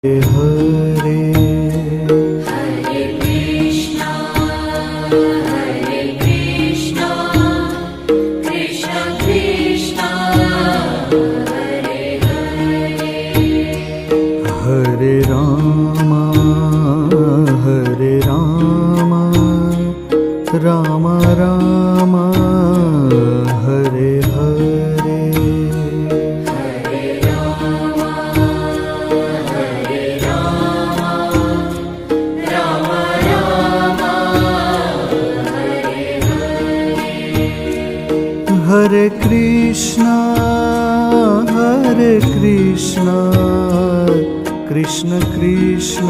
Hare Hare Krishna Krishna Krishna Hare Hare Hare Rama Ram Ram Hare Hare Hare Ram Ram Ram Hare Hare Hare Krishna Krishna Krishna